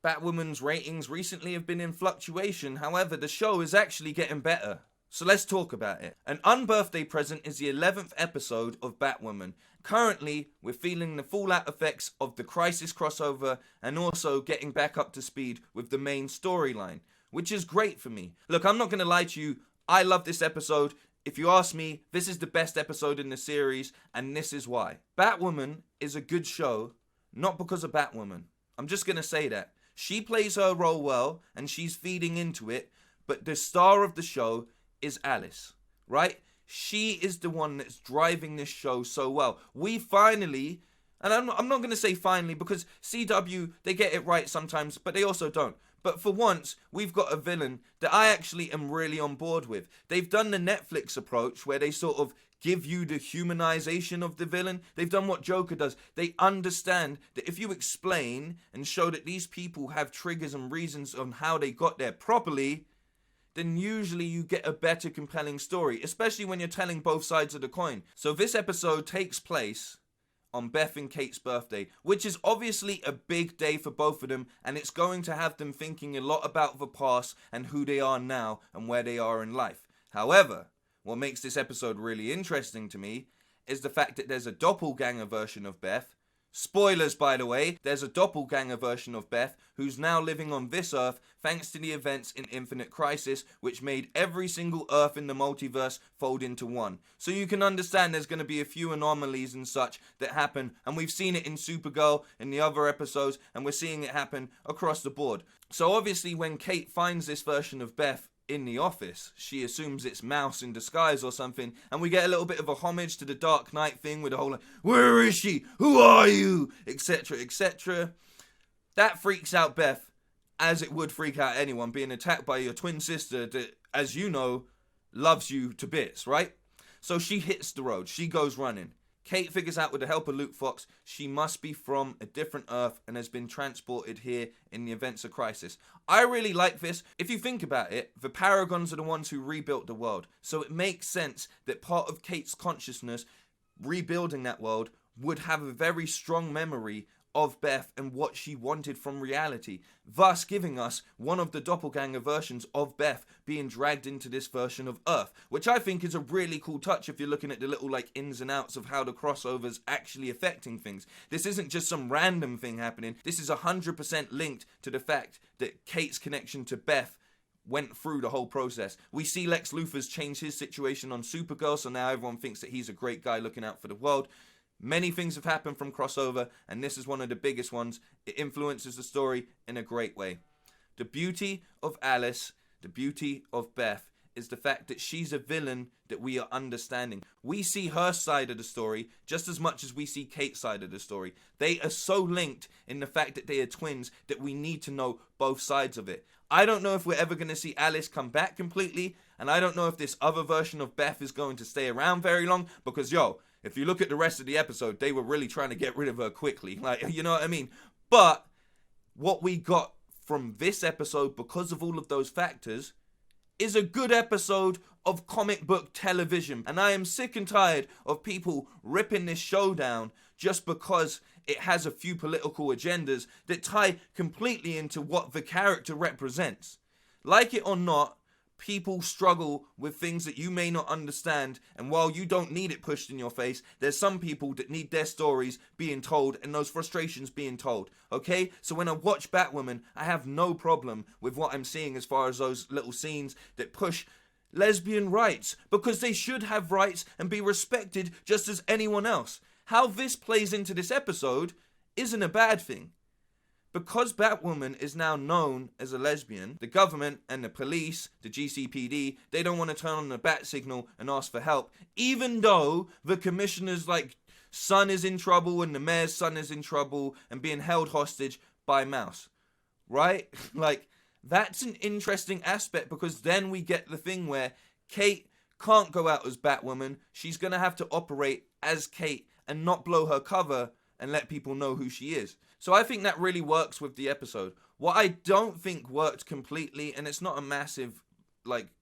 Batwoman's ratings recently have been in fluctuation. However, the show is actually getting better. So let's talk about it. An unbirthday present is the 11th episode of Batwoman. Currently, we're feeling the fallout effects of the Crisis crossover and also getting back up to speed with the main storyline, which is great for me. Look, I'm not going to lie to you. I love this episode. If you ask me, this is the best episode in the series, and this is why. Batwoman is a good show, not because of Batwoman. I'm just going to say that. She plays her role well, and she's feeding into it, but the star of the show is Alice, right? She is the one that's driving this show so well. We finally, and I'm not going to say finally because CW, they get it right sometimes, but they also don't. But for once, we've got a villain that I actually am really on board with. They've done the Netflix approach where they sort of give you the humanization of the villain. They've done what Joker does. They understand that if you explain and show that these people have triggers and reasons on how they got there properly, then usually you get a better compelling story, especially when you're telling both sides of the coin. So this episode takes place on Beth and Kate's birthday, which is obviously a big day for both of them, and it's going to have them thinking a lot about the past and who they are now and where they are in life. However, what makes this episode really interesting to me is the fact that there's a doppelganger version of Beth. Spoilers, by the way, there's a doppelganger version of Beth who's now living on this Earth thanks to the events in Infinite Crisis, which made every single Earth in the multiverse fold into one. So you can understand there's going to be a few anomalies and such that happen, and we've seen it in Supergirl in the other episodes, and we're seeing it happen across the board. So obviously when Kate finds this version of Beth in the office, she assumes it's Mouse in disguise or something, and we get a little bit of a homage to the Dark Knight thing with the whole like, where is she? Who are you? Etc, etc. That freaks out Beth, as it would freak out anyone, being attacked by your twin sister that, as you know, loves you to bits, right? So she hits the road. She goes running. Kate figures out with the help of Luke Fox, she must be from a different Earth and has been transported here in the events of Crisis. I really like this. If you think about it, the Paragons are the ones who rebuilt the world. So it makes sense that part of Kate's consciousness, rebuilding that world, would have a very strong memory of Beth and what she wanted from reality, thus giving us one of the doppelganger versions of Beth being dragged into this version of Earth, which I think is a really cool touch if you're looking at the little like ins and outs of how the crossover's actually affecting things. This isn't just some random thing happening. This is 100% linked to the fact that Kate's connection to Beth went through the whole process. We see Lex Luthor's change his situation on Supergirl, so now everyone thinks that he's a great guy looking out for the world. Many things have happened from crossover, and this is one of the biggest ones. It influences the story in a great way. The beauty of Alice, the beauty of Beth, is the fact that she's a villain that we are understanding. We see her side of the story just as much as we see Kate's side of the story. They are so linked in the fact that they are twins that we need to know both sides of it. I don't know if we're ever going to see Alice come back completely, and I don't know if this other version of Beth is going to stay around very long, because if you look at the rest of the episode, they were really trying to get rid of her quickly. Like, you know what I mean? But what we got from this episode, because of all of those factors, is a good episode of comic book television. And I am sick and tired of people ripping this show down just because it has a few political agendas that tie completely into what the character represents. Like it or not, people struggle with things that you may not understand, and while you don't need it pushed in your face, there's some people that need their stories being told and those frustrations being told, okay? So when I watch Batwoman, I have no problem with what I'm seeing as far as those little scenes that push lesbian rights, because they should have rights and be respected just as anyone else. How this plays into this episode isn't a bad thing. Because Batwoman is now known as a lesbian, the government and the police, the GCPD, they don't want to turn on the bat signal and ask for help, even though the commissioner's son is in trouble and the mayor's son is in trouble and being held hostage by Mouse, right? That's an interesting aspect, because then we get the thing where Kate can't go out as Batwoman. She's going to have to operate as Kate and not blow her cover and let people know who she is. So I think that really works with the episode. What I don't think worked completely, and it's not a massive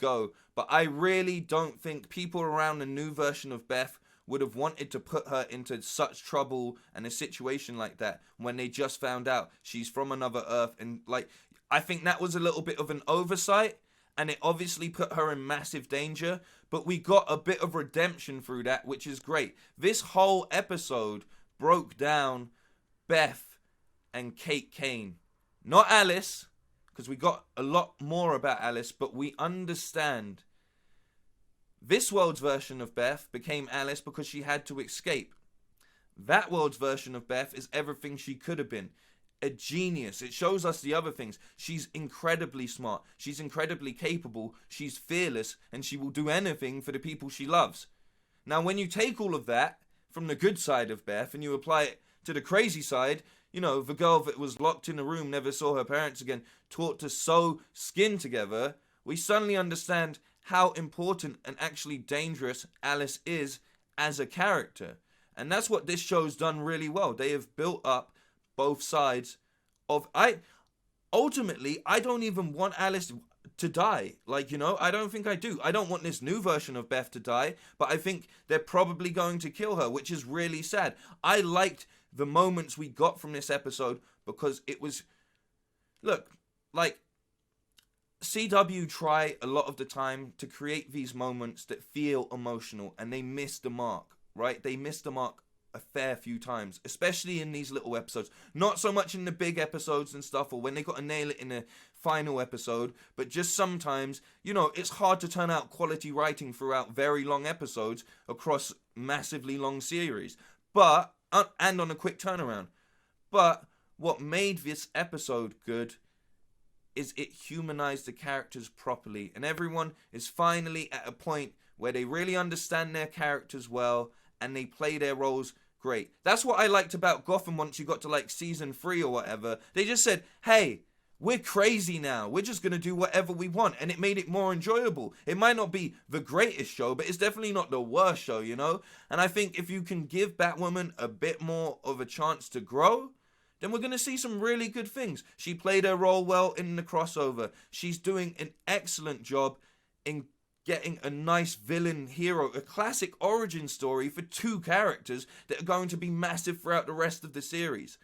go, but I really don't think people around the new version of Beth would have wanted to put her into such trouble and a situation like that when they just found out she's from another Earth. And like, I think that was a little bit of an oversight, and it obviously put her in massive danger, but we got a bit of redemption through that, which is great. This whole episode broke down Beth and Kate Kane. Not Alice, because we got a lot more about Alice, but we understand this world's version of Beth became Alice because she had to escape. That world's version of Beth is everything she could have been. A genius. It shows us the other things. She's incredibly smart. She's incredibly capable. She's fearless. And she will do anything for the people she loves. Now, when you take all of that from the good side of Beth and you apply it to the crazy side, you know, the girl that was locked in a room, never saw her parents again, taught to sew skin together, we suddenly understand how important and actually dangerous Alice is as a character. And that's what this show's done really well. They have built up both sides of... Ultimately, I don't even want Alice to die. Like, you know, I don't think I do. I don't want this new version of Beth to die, but I think they're probably going to kill her, which is really sad. I liked the moments we got from this episode because it was... Look, like... CW try a lot of the time to create these moments that feel emotional, and they miss the mark, right? They miss the mark a fair few times, especially in these little episodes. Not so much in the big episodes and stuff, or when they got to nail it in a final episode, but just sometimes, you know, it's hard to turn out quality writing throughout very long episodes across massively long series, but, and on a quick turnaround. But what made this episode good is it humanized the characters properly, and everyone is finally at a point where they really understand their characters well and they play their roles great. That's what I liked about Gotham once you got to like season 3 or whatever. They just said, hey, we're crazy now, we're just gonna do whatever we want, and it made it more enjoyable. It might not be the greatest show, but it's definitely not the worst show, you know? And I think if you can give Batwoman a bit more of a chance to grow, then we're going to see some really good things. She played her role well in the crossover. She's doing an excellent job in getting a nice villain hero, a classic origin story for two characters that are going to be massive throughout the rest of the series.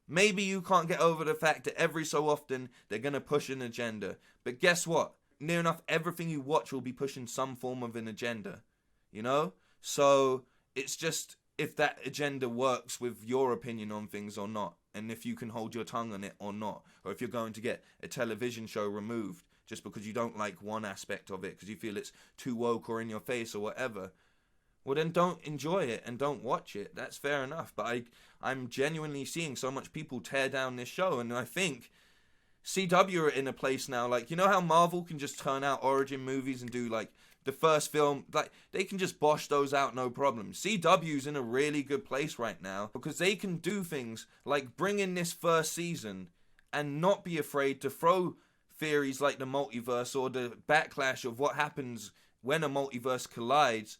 Maybe you can't get over the fact that every so often they're going to push an agenda. But guess what? Near enough everything you watch will be pushing some form of an agenda. You know? So it's just if that agenda works with your opinion on things or not. And if you can hold your tongue on it or not. Or if you're going to get a television show removed just because you don't like one aspect of it, because you feel it's too woke or in your face or whatever. Well, then don't enjoy it and don't watch it. That's fair enough. But I'm genuinely seeing so much people tear down this show. And I think CW are in a place now, like, you know how Marvel can just turn out origin movies and do, like, the first film, like, they can just bosh those out no problem. CW's in a really good place right now because they can do things like bring in this first season and not be afraid to throw theories like the multiverse or the backlash of what happens when a multiverse collides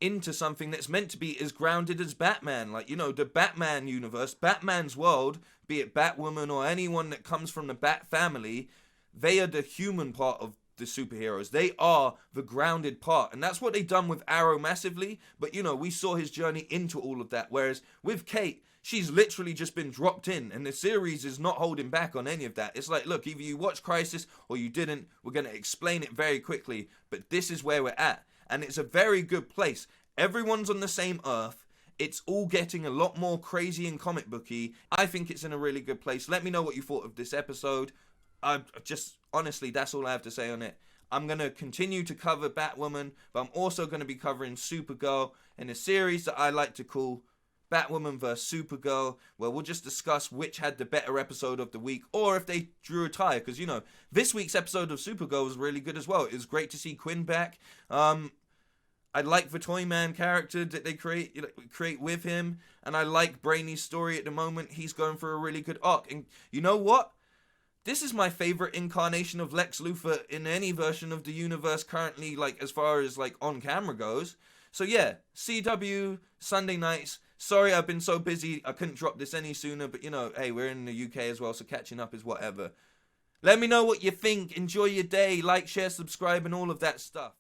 into something that's meant to be as grounded as Batman. Like, you know, the Batman universe, Batman's world, be it Batwoman or anyone that comes from the Bat family, they are the human part of the superheroes. They are the grounded part, and that's what they've done with Arrow massively. But you know, we saw his journey into all of that, whereas with Kate, she's literally just been dropped in, and the series is not holding back on any of that. It's like, look, either you watch Crisis or you didn't. We're going to explain it very quickly, but this is where we're at, and it's a very good place. Everyone's on the same Earth. It's all getting a lot more crazy and comic booky. I think it's in a really good place. Let me know what you thought of this episode. Honestly, that's all I have to say on it. I'm going to continue to cover Batwoman, but I'm also going to be covering Supergirl in a series that I like to call Batwoman vs. Supergirl, where we'll just discuss which had the better episode of the week, or if they drew a tie, because, you know, this week's episode of Supergirl was really good as well. It was great to see Quinn back. I like the Toyman character that they create with him, and I like Brainy's story at the moment. He's going for a really good arc, and you know what? This is my favorite incarnation of Lex Luthor in any version of the universe currently, like, as far as, like, on camera goes. So, yeah, CW, Sunday nights. Sorry I've been so busy, I couldn't drop this any sooner, but, you know, hey, we're in the UK as well, so catching up is whatever. Let me know what you think. Enjoy your day. Like, share, subscribe, and all of that stuff.